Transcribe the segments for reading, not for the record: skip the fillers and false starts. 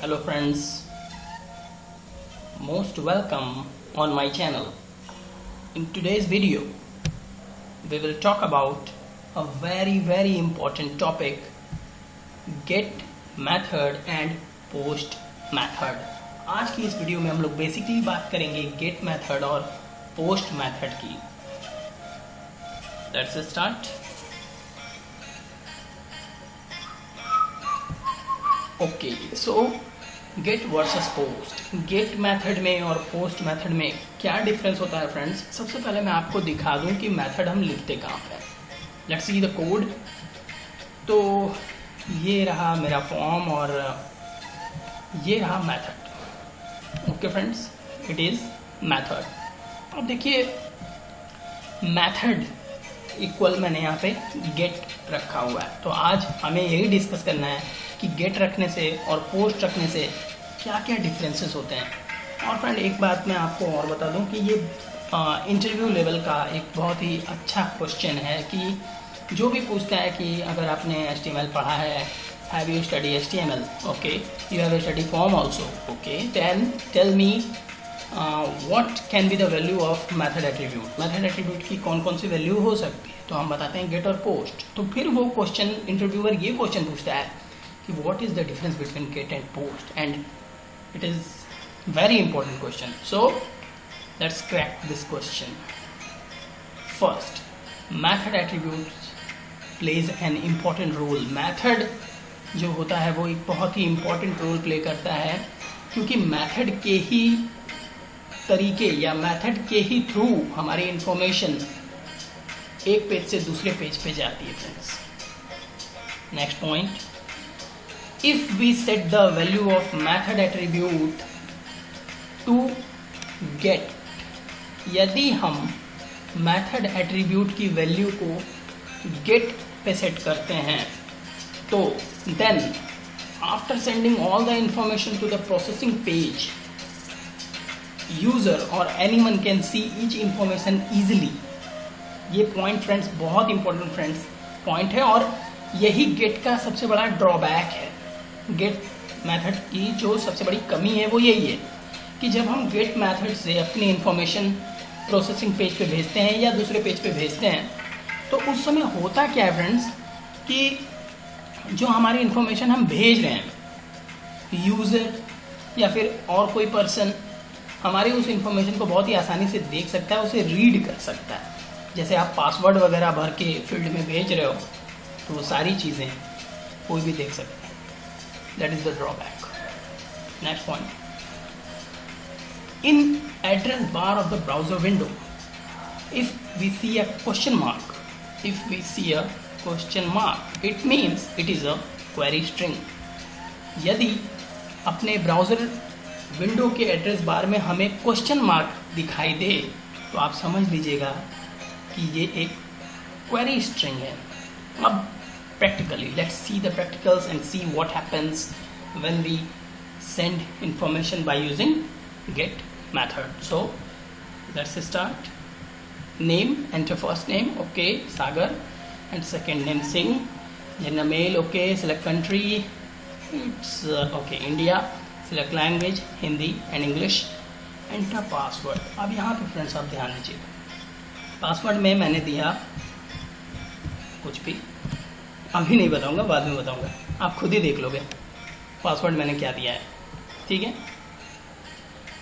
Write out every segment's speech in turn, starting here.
Hello friends, most welcome on my channel. In today's video, we will talk about a very important topic, get method and post method. आज की इस video में हम लोग basically बात करेंगे get method और post method की. Let's start. Okay, so get versus post. Get method में और पोस्ट मेथड में क्या डिफरेंस होता है फ्रेंड्स? सबसे पहले मैं आपको दिखा दूं कि मेथड हम लिखते कहाँ पे. Let's see the code. तो ये रहा मेरा फॉर्म और ये रहा method. Okay friends, it is method. अब देखिए मेथड इक्वल मैंने यहाँ पे गेट रखा हुआ है. तो आज हमें यही डिस्कस करना है कि गेट रखने से और पोस्ट रखने से क्या क्या डिफरेंसेस होते हैं. और फ्रेंड एक बात मैं आपको और बता दूं कि ये इंटरव्यू लेवल का एक बहुत ही अच्छा क्वेश्चन है कि जो भी पूछता है कि अगर आपने HTML पढ़ा है, have you study HTML, okay, you have a study form also, okay, then tell me what can be the value of method attribute. Method attribute की कौन कौन सी वैल्यू हो सकती है? तो हम बताते हैं गेट और पोस्ट. तो फिर वो क्वेश्चन इंटरव्यूअर ये क्वेश्चन पूछता है कि what is the difference between get and post, and it is very important question. So let's crack this question. First, method attributes plays an important role. Method जो होता है वो एक बहुत ही important role play करता है, क्योंकि method के ही तरीके या method के ही थ्रू हमारी इंफॉर्मेशन एक पेज से दूसरे पेज पे जाती है friends. Next point, if we set the value of method attribute to get, यदि हम method attribute की वैल्यू को get पे सेट करते हैं तो then after sending all the information to the processing page, user or anyone can see each information easily. ये point friends बहुत इंपॉर्टेंट फ्रेंड्स पॉइंट है और यही गेट का सबसे बड़ा ड्रॉबैक है. गेट मेथड की जो सबसे बड़ी कमी है वो यही है कि जब हम गेट मेथड से अपनी इंफॉर्मेशन प्रोसेसिंग पेज पे भेजते हैं या दूसरे पेज पे भेजते हैं तो उस समय होता क्या है फ्रेंड्स कि जो हमारी इंफॉर्मेशन हम भेज रहे हैं, यूज़र या फिर और कोई पर्सन हमारी उस इंफॉर्मेशन को बहुत ही आसानी से देख सकता है, उसे रीड कर सकता है. जैसे आप पासवर्ड वगैरह भर के फील्ड में भेज रहे हो तो वो सारी चीज़ें कोई भी देख सकता है. That is the drawback. Next point. In address bar of the browser window, if we see a question mark, it means it is a query string. यदि अपने ब्राउज़र विंडो के एड्रेस बार में हमें क्वेश्चन मार्क दिखाई दे तो आप समझ लीजिएगा कि ये एक क्वेरी स्ट्रिंग है. अब practically, let's see the practicals and see what happens when we send information by using get method. So let's start. Name, enter first name, okay, Sagar, and second name Singh. Gender male, okay, select country, it's okay, India. Select language, Hindi and English. Enter password. अब यहाँ पे friends आप ध्यान दीजिए, password में मैंने दिया कुछ भी, अभी नहीं बताऊंगा, बाद में बताऊंगा, आप खुद ही देख लोगे पासवर्ड मैंने क्या दिया है. ठीक है.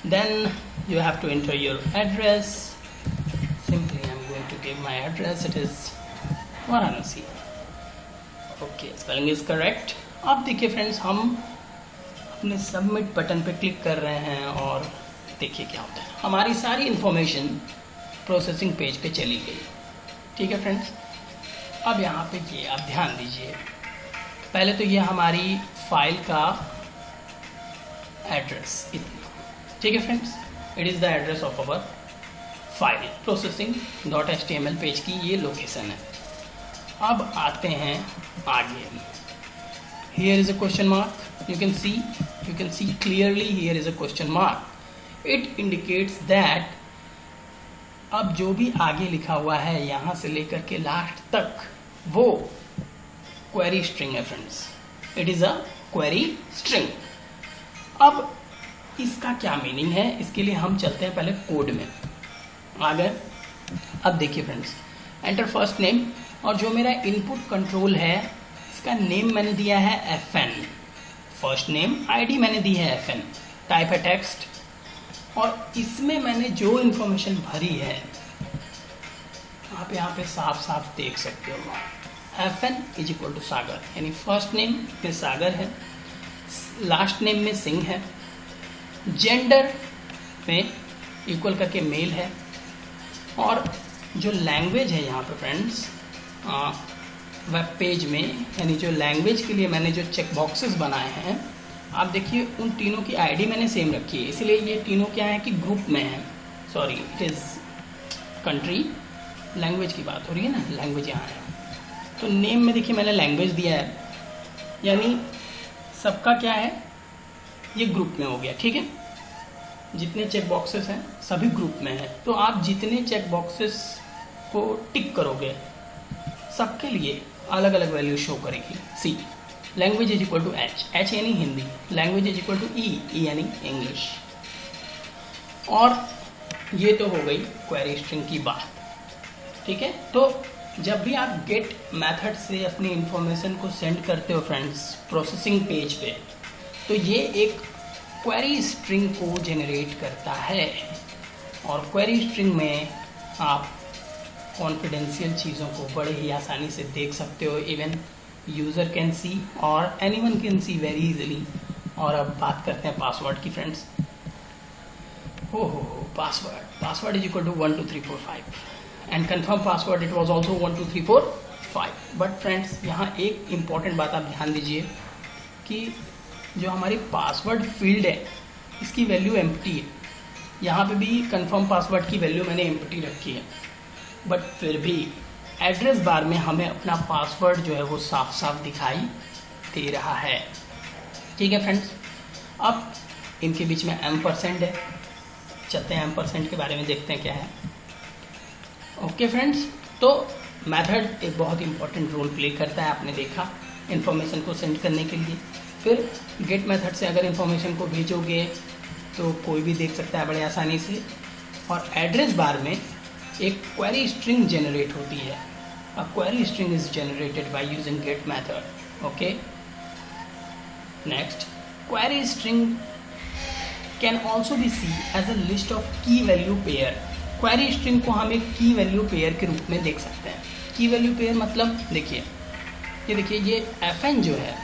Then you have to enter your address. Simply I am going to give my address. It is Varanasi. Okay, spelling is correct. अब देखिए फ्रेंड्स, हम अपने सबमिट बटन पे क्लिक कर रहे हैं और देखिए क्या होता है. हमारी सारी इंफॉर्मेशन प्रोसेसिंग पेज पे चली गई. ठीक है फ्रेंड्स. अब यहाँ पे ये आप ध्यान दीजिए, पहले तो ये हमारी फाइल का एड्रेस इतना. ठीक है friends, it is the address of our file processing.html page की ये लोकेशन है. अब आते हैं आगे. Here is a question mark. You can see clearly here is a question mark. It indicates that अब जो भी आगे लिखा हुआ है यहाँ से लेकर के लास्ट तक वो क्वेरी स्ट्रिंग है friends. It is a query string. अब इसका क्या मीनिंग है, इसके लिए हम चलते हैं पहले कोड में आगे। अब देखिए फ्रेंड्स, एंटर फर्स्ट नेम, और जो मेरा इनपुट कंट्रोल है इसका नेम मैंने दिया है FN, फर्स्ट नेम, आईडी मैंने दी है FN, टाइप है टेक्स्ट, और इसमें मैंने जो इन्फॉर्मेशन भरी है आप यहाँ पे साफ साफ देख सकते हो। FN इज इक्वल टू सागर, यानी फर्स्ट नेम में सागर है, लास्ट नेम में सिंह है, जेंडर में इक्वल करके मेल है, और जो लैंग्वेज है यहाँ पे फ्रेंड्स वेब पेज में, यानी जो लैंग्वेज के लिए मैंने जो चेक बॉक्सेस बनाए हैं, आप देखिए उन तीनों की आईडी मैंने सेम रखी है, इसलिए ये तीनों क्या है कि ग्रुप में है। Sorry, it is country, language की बात हो रही है ना, लैंग्वेज यहाँ है। तो नेम में देखिए मैंने लैंग्वेज दिया है, यानी सबका क्या है, ये ग्रुप में हो गया, ठीक है। जितने चेक बॉक्सेस हैं सभी ग्रुप में है, तो आप जितने चेक बॉक्सेस को टिक करोगे सबके लिए अलग अलग वैल्यू शो करेगी। See, language is equal to H यानी Hindi, language is equal to E यानी इंग्लिश। और ये तो हो गई क्वेरी स्ट्रिंग की बात, ठीक है। तो जब भी आप गेट मेथड से अपनी इंफॉर्मेशन को सेंड करते हो फ्रेंड्स प्रोसेसिंग पेज पे, तो ये एक क्वेरी स्ट्रिंग को जनरेट करता है, और क्वेरी स्ट्रिंग में आप कॉन्फिडेंशियल चीज़ों को बड़े ही आसानी से देख सकते हो, इवन यूज़र कैन सी और anyone can see very easily. और अब बात करते हैं पासवर्ड की फ्रेंड्स। हो password is equal to 1 2 3 4 5 and confirm password it was also 1 2 3 4 5। But friends यहाँ एक इम्पॉर्टेंट बात आप ध्यान दीजिए कि जो हमारी पासवर्ड फील्ड है इसकी वैल्यू एम्प्टी है। यहाँ पे भी कन्फर्म पासवर्ड की वैल्यू मैंने एम्प्टी रखी है, बट फिर भी एड्रेस बार में हमें अपना पासवर्ड जो है वो साफ साफ दिखाई दे रहा है, ठीक है फ्रेंड्स। अब इनके बीच में M% है, चलते हैं M% के बारे में देखते हैं क्या है। ओके फ्रेंड्स, तो मेथड एक बहुत इंपॉर्टेंट रोल प्ले करता है, आपने देखा इन्फॉर्मेशन को सेंड करने के लिए। फिर गेट मेथड से अगर इन्फॉर्मेशन को भेजोगे तो कोई भी देख सकता है बड़े आसानी से, और एड्रेस बार में एक क्वेरी स्ट्रिंग जनरेट होती है। A query string is generated by using get method. Okay, next, query string can also be see as a list of key value pair. Query string को हम एक की value pair के रूप में देख सकते हैं। की वैल्यू पेयर मतलब देखिए, ये देखिए ये FN जो है,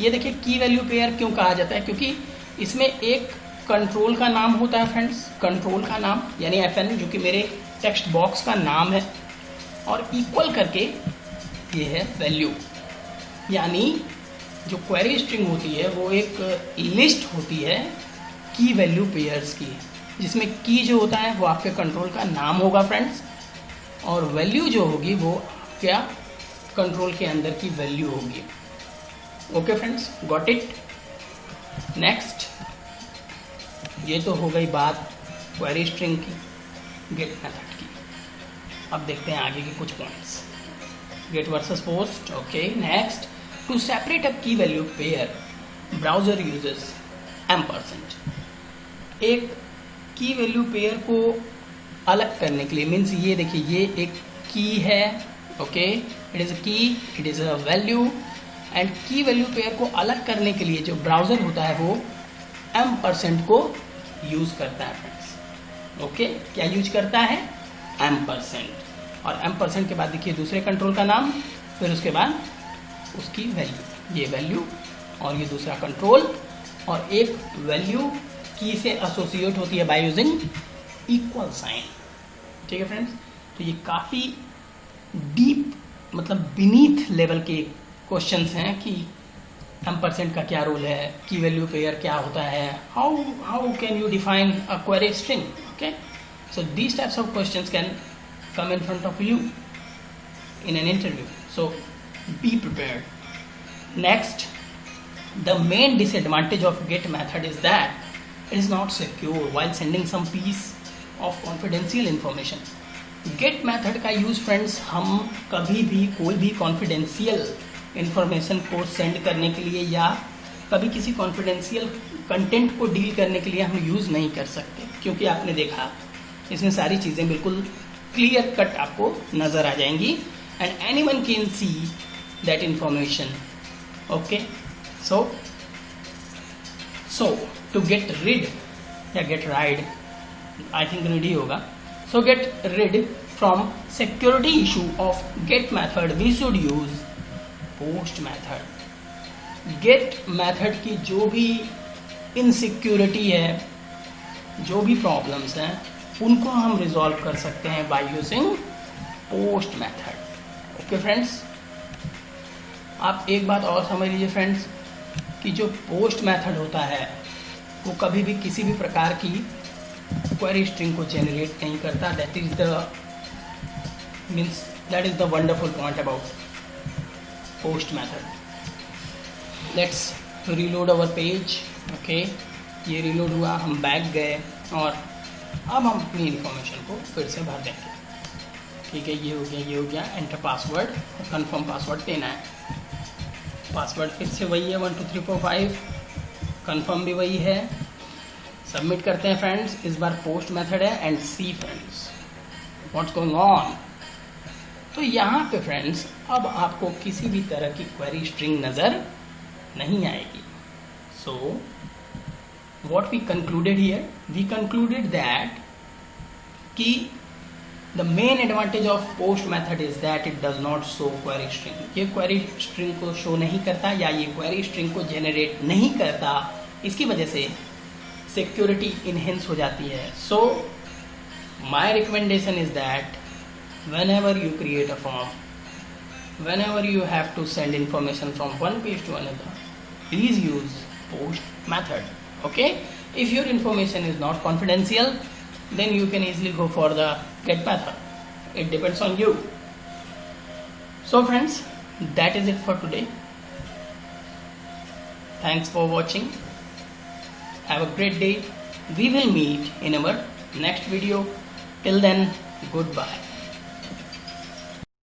ये देखिए की वैल्यू पेयर क्यों कहा जाता है, क्योंकि इसमें एक कंट्रोल का नाम होता है फ्रेंड्स, कंट्रोल का नाम यानी FN जो कि मेरे टेक्स्ट बॉक्स का नाम है, और इक्वल करके ये है वैल्यू। यानी जो क्वेरी स्ट्रिंग होती है वो एक लिस्ट होती है की वैल्यू पेयर्स की, जिसमें की जो होता है वो आपके कंट्रोल का नाम होगा फ्रेंड्स, और वैल्यू जो होगी वो क्या कंट्रोल के अंदर की वैल्यू होगी। Okay friends, got it. Next, ये तो हो गई बात क्वेरी स्ट्रिंग की, गेट मेथड की। अब देखते हैं आगे के कुछ points. Get versus post. Okay, next, to separate a key value pair browser uses M%। एक की वैल्यू पेयर को अलग करने के लिए, मीन्स ये देखिए ये एक की है, ओके, इट इज़ अ की, it is a value, and की वैल्यू पेयर को अलग करने के लिए जो ब्राउज़र होता है वो M% को यूज़ करता है फ्रेंड्स। ओके, क्या यूज करता है? M%। और M% के बाद देखिए दूसरे कंट्रोल का नाम, फिर उसके बाद उसकी वैल्यू, ये वैल्यू और ये दूसरा कंट्रोल, और एक वैल्यू की से एसोसिएट होती है बाय यूजिंग इक्वल साइन। ठीक है फ्रेंड्स, तो ये काफ़ी डीप मतलब बीनीथ लेवल के क्वेश्चंस हैं कि M% का क्या रोल है, की वैल्यू पेयर क्या होता है, how can you define a query string. Okay, so these types of questions can come in front of you in an interview, so be prepared. Next, the main disadvantage of get method is that it is not secure while sending some piece of confidential information. Get method का use friends हम कभी भी कोई भी confidential information को send करने के लिए या कभी किसी कॉन्फिडेंशियल कंटेंट को डील करने के लिए हम यूज़ नहीं कर सकते, क्योंकि आपने देखा इसमें सारी चीज़ें बिल्कुल क्लियर कट आपको नज़र आ जाएंगी and anyone can see that information. Okay, so to get rid या get ride, I think rid ही होगा. So get rid from security issue of get method we should use post method. Get method की जो भी insecurity है, जो भी problems हैं, उनको हम रिजॉल्व कर सकते हैं by using post method. Okay friends, आप एक बात और समझ लीजिए फ्रेंड्स कि जो पोस्ट मेथड होता है वो कभी भी किसी भी प्रकार की क्वेरी स्ट्रिंग को जनरेट नहीं करता. That is the wonderful point about post method. Let's reload our page. Okay, ये रीलोड हुआ, हम बैक गए और अब हम अपनी इंफॉर्मेशन को फिर से भर देंगे. ठीक है, ये हो गया. एंटर पासवर्ड और कंफर्म पासवर्ड देना है. पासवर्ड फिर से वही है 1 2 3 4 5. कंफर्म भी वही है. सबमिट करते हैं फ्रेंड्स. इस बार पोस्ट मेथड है and see friends what's going on. तो यहाँ पे फ्रेंड्स अब आपको किसी भी तरह की क्वेरी स्ट्रिंग नज़र नहीं आएगी. So what we concluded here, we concluded that कि the main advantage of post method is that it does not show query string. ये क्वेरी स्ट्रिंग को शो नहीं करता या ये क्वेरी स्ट्रिंग को जेनरेट नहीं करता. इसकी वजह से सिक्योरिटी इनहेंस हो जाती है. So my recommendation is that whenever you create a form, whenever you have to send information from one page to another, please use post method. Okay, if your information is not confidential, then you can easily go for the get method. It depends on you. So friends, that is it for today. Thanks for watching. Have a great day. We will meet in our next video. Till then, goodbye.